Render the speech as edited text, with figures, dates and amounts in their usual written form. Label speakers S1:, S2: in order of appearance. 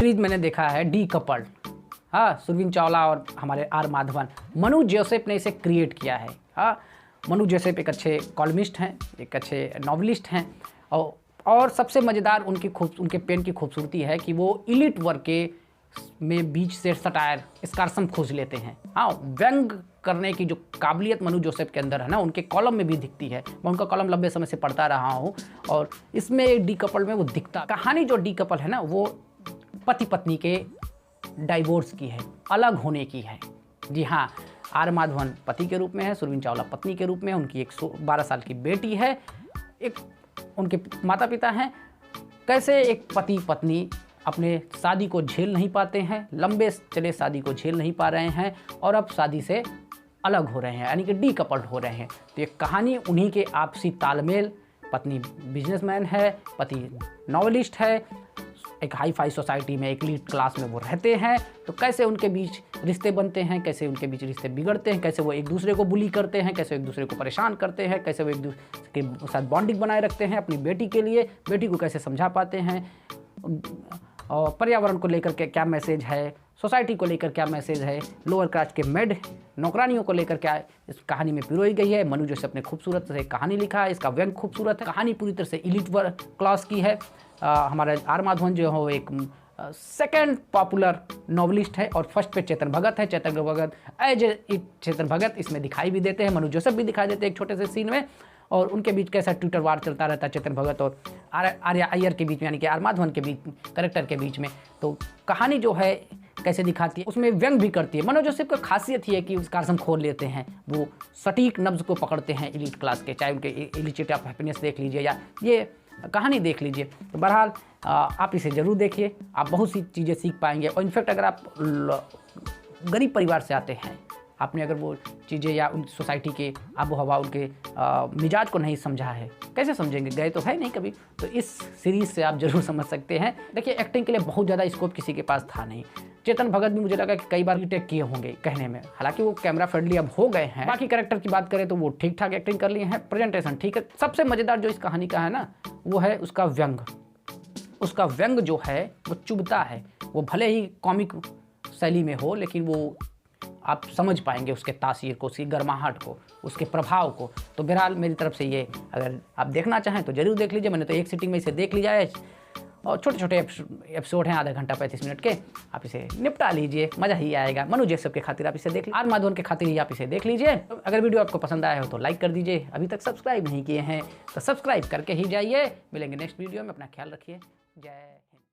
S1: Series मैंने देखा है डी कपल्ड। हाँ, सुरवीन चावला और हमारे आर माधवन, मनु जोसेफ ने इसे क्रिएट किया है। हाँ, मनु जोसेफ एक अच्छे कॉलमिस्ट हैं, एक अच्छे नॉवलिस्ट हैं और सबसे मज़ेदार उनके पेन की खूबसूरती है कि वो इलीट वर्ग के में बीच से सटायर स्कारसम खोज लेते हैं। हाँ, व्यंग करने की जो काबिलियत मनु जोसेफ के अंदर है ना, उनके कॉलम में भी दिखती है। मैं उनका कॉलम लंबे समय से पढ़ता रहा हूँ और इसमें डी कपल में वो दिखता। कहानी जो डी कपल है ना, वो पति पत्नी के डाइवोर्स की है, अलग होने की है। जी हाँ, आर माधवन पति के रूप में है, सुरवीन चावला पत्नी के रूप में है, उनकी एक 12 साल की बेटी है, एक उनके माता पिता हैं। कैसे एक पति पत्नी अपने शादी को झेल नहीं पाते हैं, लंबे चले शादी को झेल नहीं पा रहे हैं और अब शादी से अलग हो रहे हैं, यानी कि डी कपल्ड हो रहे हैं। तो ये कहानी उन्हीं के आपसी तालमेल, पत्नी बिजनेसमैन है, पति नॉवलिस्ट है, एक हाई फाई सोसाइटी में, एक लीड क्लास में वो रहते हैं, तो कैसे उनके बीच रिश्ते बनते हैं, कैसे उनके बीच रिश्ते बिगड़ते हैं, कैसे वो एक दूसरे को बुली करते हैं, कैसे एक दूसरे को परेशान करते हैं, कैसे वो एक दूसरे के साथ बॉन्डिंग बनाए रखते हैं अपनी बेटी के लिए, बेटी को कैसे समझा पाते हैं, और पर्यावरण को लेकर के क्या मैसेज है, सोसाइटी को लेकर क्या मैसेज है, लोअर क्लास के मेड नौकरानियों को लेकर क्या इस कहानी में पिरोई गई है। मनु जोसेफ ने खूबसूरत से कहानी लिखा है, इसका व्यंग खूबसूरत है, कहानी पूरी तरह से इलीट वर्ग क्लास की है। हमारा आर माधवन जो है वो एक सेकंड पॉपुलर नॉवलिस्ट है और फर्स्ट पे चेतन भगत है। चेतन भगत एज इट चेतन भगत इसमें दिखाई भी देते हैं, मनु जोसेफ भी दिखाई देते हैं एक छोटे से सीन में, और उनके बीच कैसा ट्विटर वार चलता रहता है चेतन भगत और आर्या अय्यर के बीच में, यानी कि आर माधवन के बीच कैरेक्टर के बीच में। तो कहानी जो है कैसे दिखाती है, उसमें व्यंग भी करती है। मनु जोसेफ का खासियत ये है कि उसका कारसम खोल लेते हैं, वो सटीक नब्ज को पकड़ते हैं इलीट क्लास के, चाहे उनके इलिचिट ऑफ हैप्पीनेस देख लीजिए या ये कहानी देख लीजिए। तो बहरहाल आप इसे ज़रूर देखिए, आप बहुत सी चीज़ें सीख पाएंगे। और इनफैक्ट अगर आप गरीब परिवार से आते हैं, आपने अगर वो चीज़ें या उन सोसाइटी के आबो हवा, उनके मिजाज को नहीं समझा है, कैसे समझेंगे, गए तो है नहीं कभी। तो इस सीरीज़ से आप ज़रूर समझ सकते हैं। देखिए, एक्टिंग के लिए बहुत ज़्यादा स्कोप किसी के पास था नहीं। चेतन भगत भी मुझे लगा कि कई बार रीटेक किए होंगे कहने में, हालांकि वो कैमरा फ्रेंडली अब हो गए हैं। बाकी कैरेक्टर की बात करें तो वो ठीक ठाक एक्टिंग कर लिए हैं, प्रेजेंटेशन ठीक है। सबसे मज़ेदार जो इस कहानी का है ना, वो है उसका व्यंग। उसका व्यंग जो है वो चुभता है, वो भले ही कॉमिक शैली में हो, लेकिन वो आप समझ पाएंगे उसके तासीर को, उसकी गर्माहट को, उसके प्रभाव को। तो बहरहाल मेरी तरफ से ये, अगर आप देखना चाहें तो ज़रूर देख लीजिए। मैंने तो एक सिटिंग में इसे देख लिया है और छोटे छोटे एपिसोड हैं, आधा घंटा 35 मिनट के, आप इसे निपटा लीजिए, मज़ा ही आएगा। मनु जोसेफ के खातिर आप इसे देख लीजिए, आर माधवन के खातिर ही आप इसे देख लीजिए। अगर वीडियो आपको पसंद आया हो तो लाइक कर दीजिए, अभी तक सब्सक्राइब नहीं किए हैं तो सब्सक्राइब करके ही जाइए। मिलेंगे नेक्स्ट वीडियो में, अपना ख्याल रखिए। जय हिंद।